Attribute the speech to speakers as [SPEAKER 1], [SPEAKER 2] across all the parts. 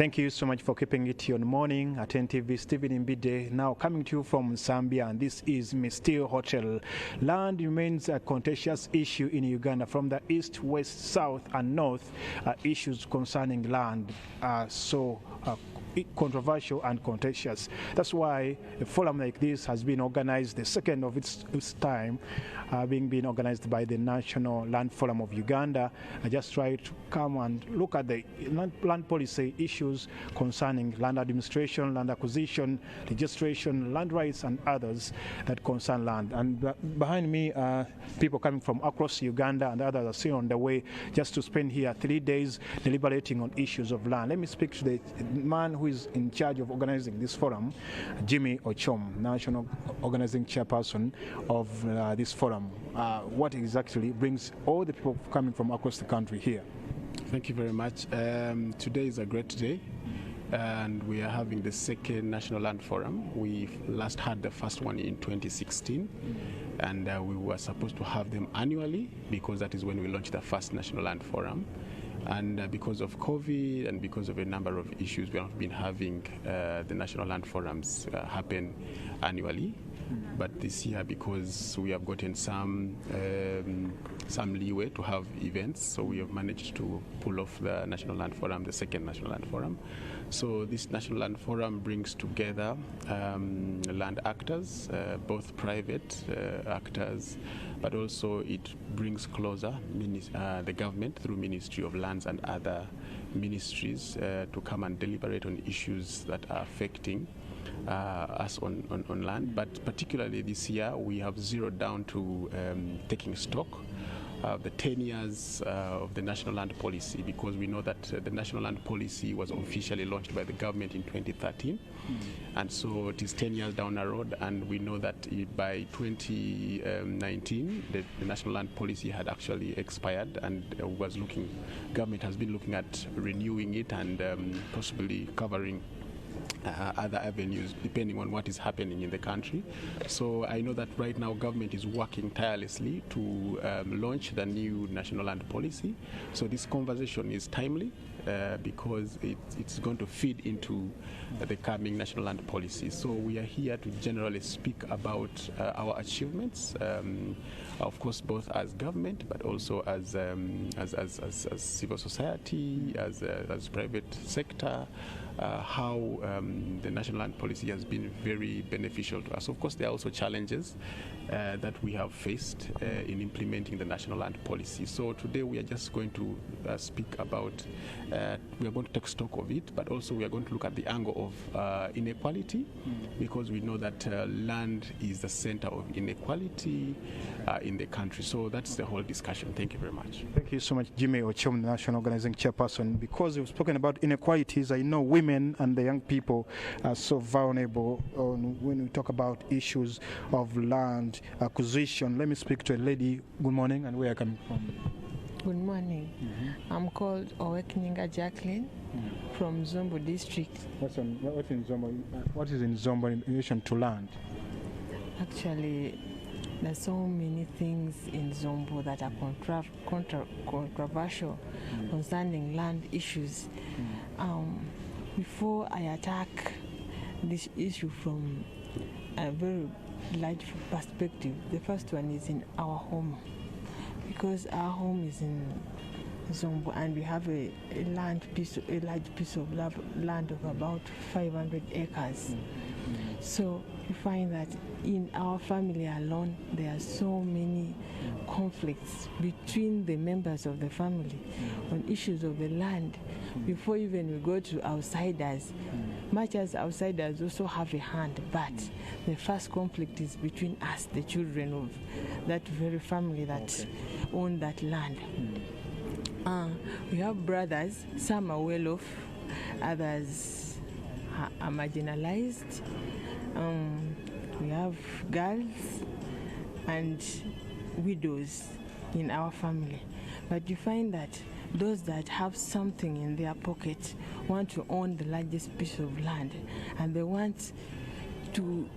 [SPEAKER 1] Thank you so much for keeping it on morning at NTV. Stephen Imbide now coming to you from Zambia, and this is Misteel Hotel. Land remains a contentious issue in Uganda. From the east, west, south and north, issues concerning land are so controversial and contentious. That's why a forum like this has been organized, the second of its time, being organized by the National Land Forum of Uganda. I just try to come and look at the land policy issues concerning land administration, land acquisition, registration, land rights and others that concern land. And behind me are people coming from across Uganda, and others are still on the way just to spend here 3 days deliberating on issues of land. Let me speak to the man who is in charge of organizing this forum, Jimmy Ochom, National Organizing Chairperson of this forum. What exactly brings all the people coming from across the country here?
[SPEAKER 2] Thank you very much. Today is a great day, and we are having the second National Land Forum. We last had the first one in 2016, and we were supposed to have them annually because that is when we launched the first National Land Forum. And because of COVID and because of a number of issues, we have been having the National Land Forums happen annually. But this year, because we have gotten some leeway to have events, so we have managed to pull off the National Land Forum, the second National Land Forum. So this National Land Forum brings together land actors, both private actors, but also it brings closer the government through Ministry of Lands and other ministries to come and deliberate on issues that are affecting us on land. But particularly this year, we have zeroed down to taking stock of the 10 years of the National Land Policy, because we know that the National Land Policy was officially launched by the government in 2013. And so it is 10 years down the road, and we know that by 2019, the National Land Policy had actually expired, and government has been looking at renewing it and possibly covering other avenues depending on what is happening in the country. So I know that right now government is working tirelessly to launch the new National Land Policy. So this conversation is timely because it's going to feed into the coming National Land Policy. So we are here to generally speak about our achievements, of course, both as government, but also as civil society, as private sector, how the National Land Policy has been very beneficial to us. Of course, there are also challenges that we have faced in implementing the National Land Policy. So today we are just going to speak about, we are going to take stock of it, but also we are going to look at the angle of inequality, because we know that land is the center of inequality in the country. So that's the whole discussion. Thank you very much.
[SPEAKER 1] Thank you so much, Jimmy Ochom, National Organizing Chairperson. Because you've spoken about inequalities, I know women and the young people are so vulnerable when we talk about issues of land acquisition. Let me speak to a lady. Good morning, and where are you coming from?
[SPEAKER 3] Good morning. I'm called Owekininga Jacqueline from Zombo district.
[SPEAKER 1] What is in Zombo in relation to land?
[SPEAKER 3] Actually, there's so many things in Zombo that are controversial concerning land issues. Before I attack this issue from a very large perspective, the first one is in our home, because our home is in Zombo and we have a large piece of land of about 500 acres. So you find that in our family alone, there are so many conflicts between the members of the family on issues of the land. Before even we go to outsiders, much as outsiders also have a hand, but the first conflict is between us, the children of that very family that own that land. We have brothers, some are well off, others are marginalized. We have girls and widows in our family. But you find that those that have something in their pocket want to own the largest piece of land, and they want to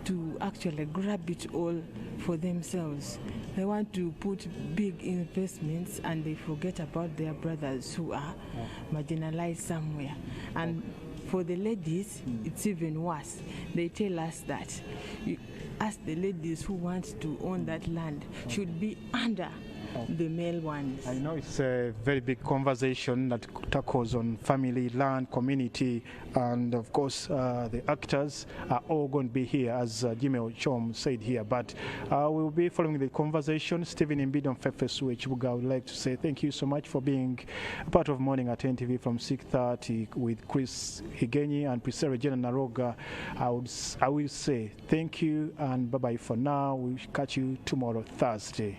[SPEAKER 3] to actually grab it all for themselves. They want to put big investments and they forget about their brothers who are marginalized somewhere. And for the ladies, it's even worse. They tell us that as the ladies who want to own that land should be under the male ones.
[SPEAKER 1] I know it's a very big conversation that tackles on family, land, community, and of course the actors are all going to be here, as Jimmy Ochom said here. But we'll be following the conversation. Stephen Mbidon Fefesu Chibuga, I would like to say thank you so much for being a part of Morning at NTV from 6:30 with Chris Higenyi and Priscilla Regina Naroga. I will say thank you and bye-bye for now. We'll catch you tomorrow, Thursday.